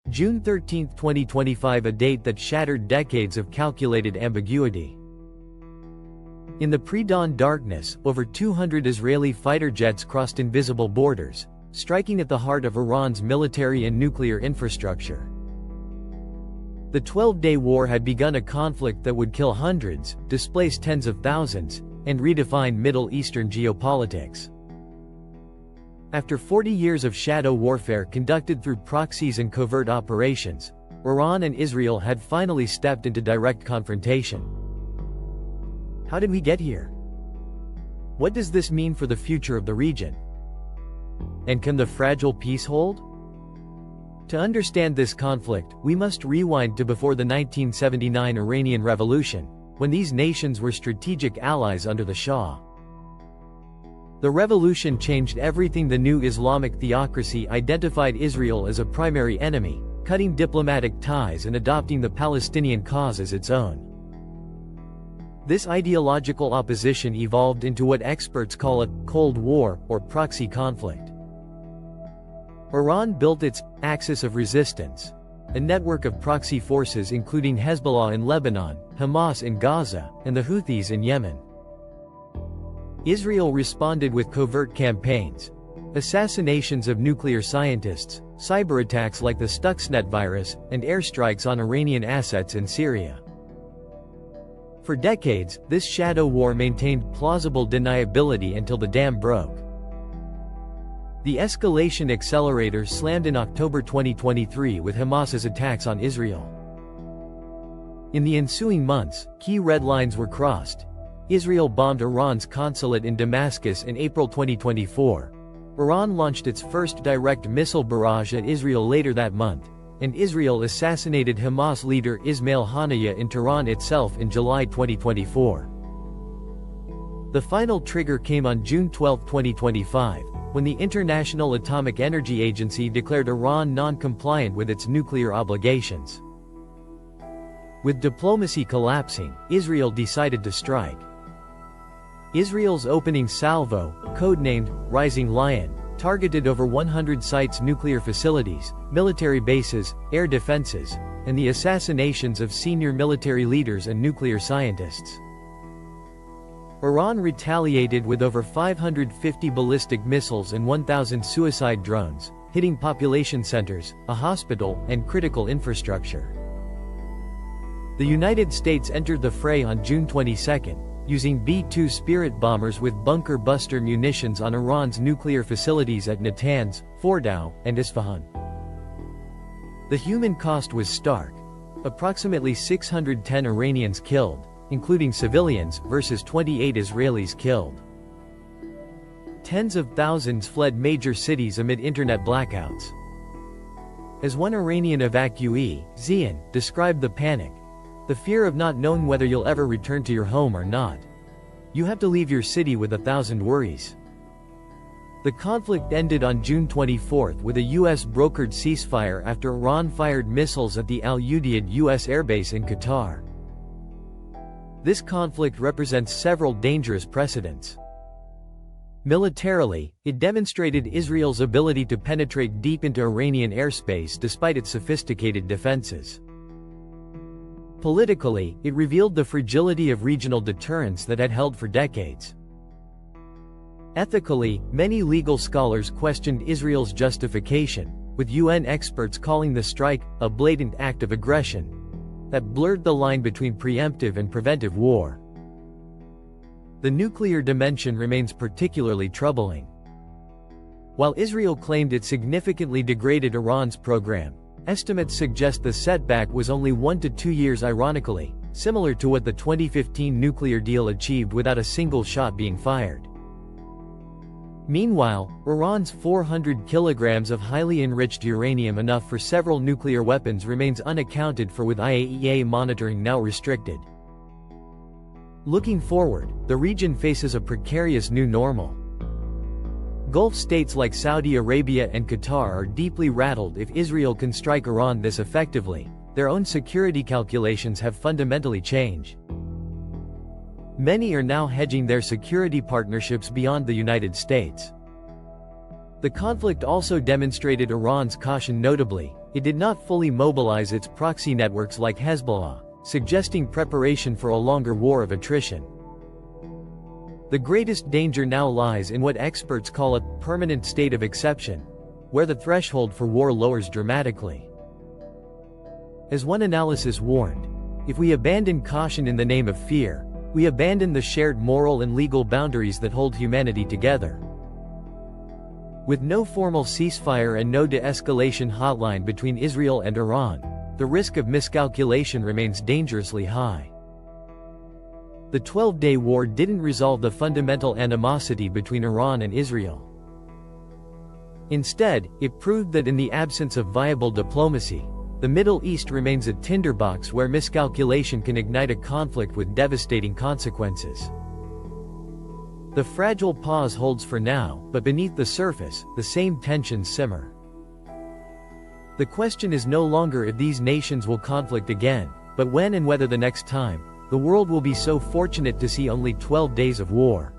June 13, 2025, a date that shattered decades of calculated ambiguity. In the pre-dawn darkness, over 200 Israeli fighter jets crossed invisible borders, striking at the heart of Iran's military and nuclear infrastructure. The 12-day war had begun, a conflict that would kill hundreds, displace tens of thousands, and redefine Middle Eastern geopolitics. After 40 years of shadow warfare conducted through proxies and covert operations, Iran and Israel had finally stepped into direct confrontation. How did we get here? What does this mean for the future of the region? And can the fragile peace hold? To understand this conflict, we must rewind to before the 1979 Iranian Revolution, when these nations were strategic allies under the Shah. The revolution changed everything. The new Islamic theocracy identified Israel as a primary enemy, cutting diplomatic ties and adopting the Palestinian cause as its own. This ideological opposition evolved into what experts call a Cold War or proxy conflict. Iran built its axis of resistance, a network of proxy forces including Hezbollah in Lebanon, Hamas in Gaza, and the Houthis in Yemen. Israel responded with covert campaigns, assassinations of nuclear scientists, cyber attacks like the Stuxnet virus, and airstrikes on Iranian assets in Syria. For decades, this shadow war maintained plausible deniability until the dam broke. The escalation accelerator slammed in October 2023 with Hamas's attacks on Israel. In the ensuing months, key red lines were crossed. Israel bombed Iran's consulate in Damascus in April 2024. Iran launched its first direct missile barrage at Israel later that month, and Israel assassinated Hamas leader Ismail Haniyeh in Tehran itself in July 2024. The final trigger came on June 12, 2025, when the International Atomic Energy Agency declared Iran non-compliant with its nuclear obligations. With diplomacy collapsing, Israel decided to strike. Israel's opening salvo, codenamed Rising Lion, targeted over 100 sites, nuclear facilities, military bases, air defenses, and the assassinations of senior military leaders and nuclear scientists. Iran retaliated with over 550 ballistic missiles and 1,000 suicide drones, hitting population centers, a hospital, and critical infrastructure. The United States entered the fray on June 22, using B-2 Spirit bombers with bunker-buster munitions on Iran's nuclear facilities at Natanz, Fordow, and Isfahan. The human cost was stark. Approximately 610 Iranians killed, including civilians, versus 28 Israelis killed. Tens of thousands fled major cities amid internet blackouts. As one Iranian evacuee, Zian, described the panic, the fear of not knowing whether you'll ever return to your home or not. You have to leave your city with 1,000 worries. The conflict ended on June 24 with a U.S.-brokered ceasefire after Iran fired missiles at the Al Udeid U.S. airbase in Qatar. This conflict represents several dangerous precedents. Militarily, it demonstrated Israel's ability to penetrate deep into Iranian airspace despite its sophisticated defenses. Politically, it revealed the fragility of regional deterrence that had held for decades. Ethically, many legal scholars questioned Israel's justification, with UN experts calling the strike a blatant act of aggression that blurred the line between preemptive and preventive war. The nuclear dimension remains particularly troubling. While Israel claimed it significantly degraded Iran's program, estimates suggest the setback was only 1 to 2 years, ironically, similar to what the 2015 nuclear deal achieved without a single shot being fired. Meanwhile, Iran's 400 kilograms of highly enriched uranium, enough for several nuclear weapons, remains unaccounted for, with IAEA monitoring now restricted. Looking forward, the region faces a precarious new normal. Gulf states like Saudi Arabia and Qatar are deeply rattled if Israel can strike Iran this effectively. Their own security calculations have fundamentally changed. Many are now hedging their security partnerships beyond the United States. The conflict also demonstrated Iran's caution. Notably, It did not fully mobilize its proxy networks like Hezbollah, suggesting preparation for a longer war of attrition. The greatest danger now lies in what experts call a permanent state of exception, where the threshold for war lowers dramatically. As one analysis warned, if we abandon caution in the name of fear, we abandon the shared moral and legal boundaries that hold humanity together. With no formal ceasefire and no de-escalation hotline between Israel and Iran, the risk of miscalculation remains dangerously high. The 12-day war didn't resolve the fundamental animosity between Iran and Israel. Instead, it proved that in the absence of viable diplomacy, the Middle East remains a tinderbox where miscalculation can ignite a conflict with devastating consequences. The fragile pause holds for now, but beneath the surface, the same tensions simmer. The question is no longer if these nations will conflict again, but when and whether the next time, the world will be so fortunate to see only 12 days of war.